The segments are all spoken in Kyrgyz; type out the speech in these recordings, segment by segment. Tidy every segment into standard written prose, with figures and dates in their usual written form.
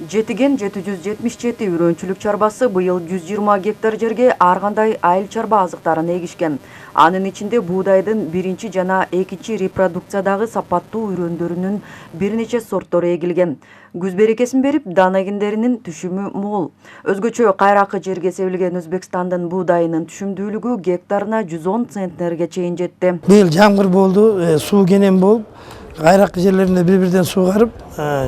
Жетиген 777 үрөнчүлүк чарбасы быйыл 120 гектар жерге ар кандай айыл чарба азыктарын эгишкен. Анын ичинде буудайдын биринчи жана экинчи репродукциядагы сапаттуу үрөндөрүнүн бир нече сорттору эгилген. Күз берекесин берип, дан эгиндеринин түшүмү мол. Өзгөчө кайракы жерге себилген Өзбекстандын буудайынын түшүмдүүлүгү гектарына 110 центнерге чейин жетти. Быйыл жамгыр болду, суу кенен болуп, кайракы жерлеринде бири-бирден сугарып,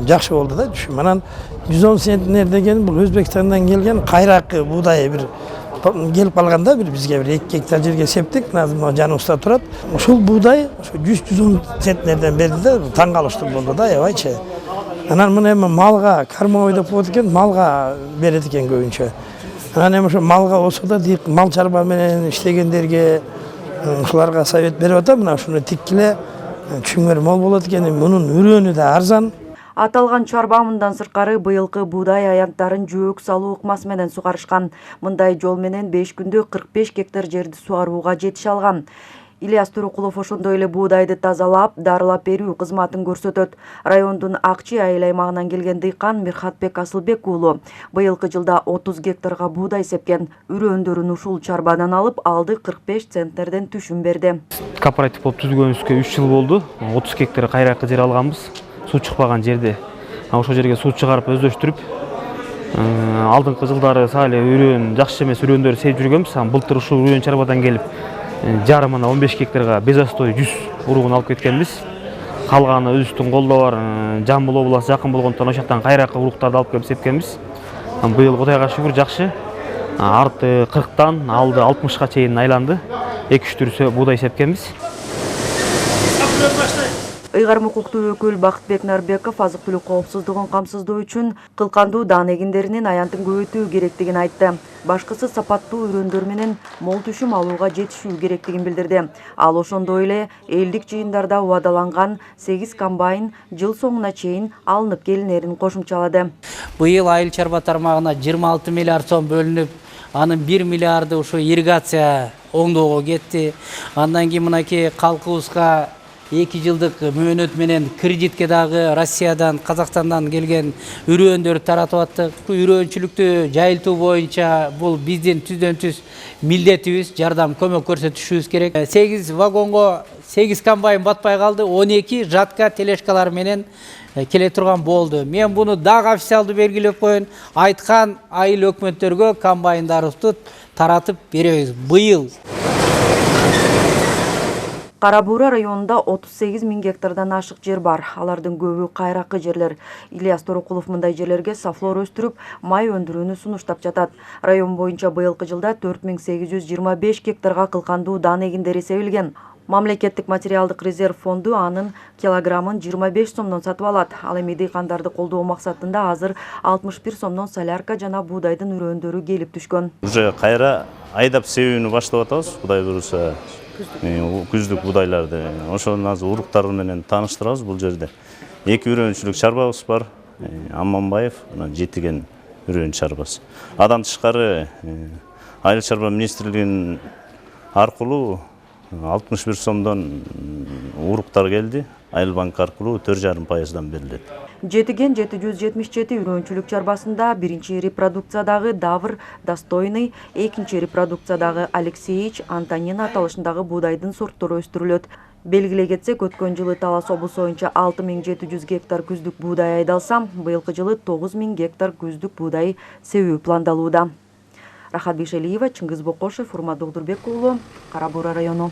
жакшы болду да түшүм. Анан 110 центнер деген бул Өзбекстандан келген кайракы буудай бир келип калганда бизге бир 2 гектар жерге септик, жаныбызда турат. Ушул буудай 100-110 центнерден берди да, таң калыштуу болду да, аябайчы. Анан мына эми малга кормовой деп коет экен, малга берет экен көбүнчө. Анан эми ошо малга болсо да мал чарба менен иштегендерге ушуларга совет берип атам, мына ушуну тиккиле түшүмдөр мол болот экен, мунун үрөнү да арзан. Аталган чарба мындан сырткары быйылкы буудай аянттарын жөөк салуу ыкмасы менен сугарышкан. Мындай жол менен 5 күндө 45 гектар жерди суарууга жетише алган. Ильяс Турукулов ошондой эле буудайды тазалап, дарылап берүү кызматын көрсөтөт. Райондун Акчи айыл аймагынан келген дыйкан Мирхатбек Асылбек уулу быйылкы жылда 30 гектарга буудай сепкен. Үрөндөрүн ушул чарбадан алып, алды 45 центнерден түшүм берди. Кооператив болуп түзүлгөнүбүзгө 3 жыл болду. 30 гектар кайракы жер алганбыз. Суу чыкпаган жерде. Ошол жерге суу чыгарып өздөштүрүп, алдыңкы жылдары сале үрөн жакшы эмес үрөндөр сеп жүргөнбүз. Былтыр ушул үрөн чарбадан келип жарымына 15 гектарга безостой 100 уругун алып кеткенбиз. Калганы өзүбүздүн колдо бар Жамбыл обласына жакын болгондон ошол жактан кайракы уруктарды алып келип сепкенбиз. Быйыл Кудайга шүгүр жакшы. Арты 40тан алды 60га чейин айланды. 2-3 түр буудай сепкенбиз. Ыйгарым укуктуу өкүл Бакытбек Нарбеков азык-түлүк коопсуздугун камсыздоо үчүн кылкандуу дан эгиндеринин аянтын көбөйтүү керектигин айтты. Башкысы сапаттуу үрөндөр менен мол түшүм алууга жетишүү керектигин билдирди. Ал ошондой эле элдик жыйындарда убадаланган 8 комбайн жыл соңуна чейин алынып келинерин кошумчалады. Быйыл айыл чарба тармагына 26 миллиард сом бөлүнүп, анын 1 миллиарды ушу ирригация оңдоого кетти. Андан кийин мынакей калкыбызга 2 жылдык мөөнөт менен кредитке дагы Россиядан, Казакстандан келген үрөндөрдү таратып аттык. Үрөнчүлүктү жайылтуу боюнча бул биздин түздөн-түз милдетибиз, жардам көмөк көрсөтүшүбүз керек. 8 вагонго 8 комбайн батпай калды, 12 жатка тележкалар менен келе турган болду. Мен буну дагы официалдуу белгилеп коеюн, айткан айыл өкмөттөргө комбайндарыбызды таратып беребиз. Быйыл Кара Буура районунда 38 000 гектардан ашык жер бар. Алардын көбү кайракы жерлер. Ильяс Турукулов мындай жерлерге сафлор өстүрүп, май өндүрүүнү сунуштап жатат. Район боюнча быйылкы жылда 4825 гектарга кылкандуу дан эгиндери себилген. Мамлекеттик материалдык резерв фонду анын килограммын 25 сомдон сатып алат. Ал эми дыйкандарды колдоо максатында азыр 61 сомдон солярка жана буудайдын үрөндөрү келип түшкөн. Уже кайра айдап себүүнү баштап атабыз. Кудай буюрса күздүк буудайларды ошонун азыр уруктары менен тааныштырабыз. Бул жерде 2 үрөнчүлүк чарбабыз бар. Аманбаев, Жетиген үрөн чарбасы. Адан тышкары айыл чарба министрлигинин аркылуу 61 сомдон уруктар келди. Айыл банк аркылуу 4,5% берилет. Жетиген 777 үрөнчүлүк чарбасында биринчи репродукциядагы Давр Достойный, экинчи репродукциядагы Алексеевич, Антонина аталышындагы буудайдын сорттору өстүрүлөт. Белгилей кетсек, өткөн жылы Талас облусу боюнча 6700 гектар күздүк буудай айдалса, быйылкы жылы 9000 гектар күздүк буудай себүү пландалууда. Рахат Бишелиева, Чыңгыз Бокошев, Урмат Долдурбек уулу, Кара Буура району.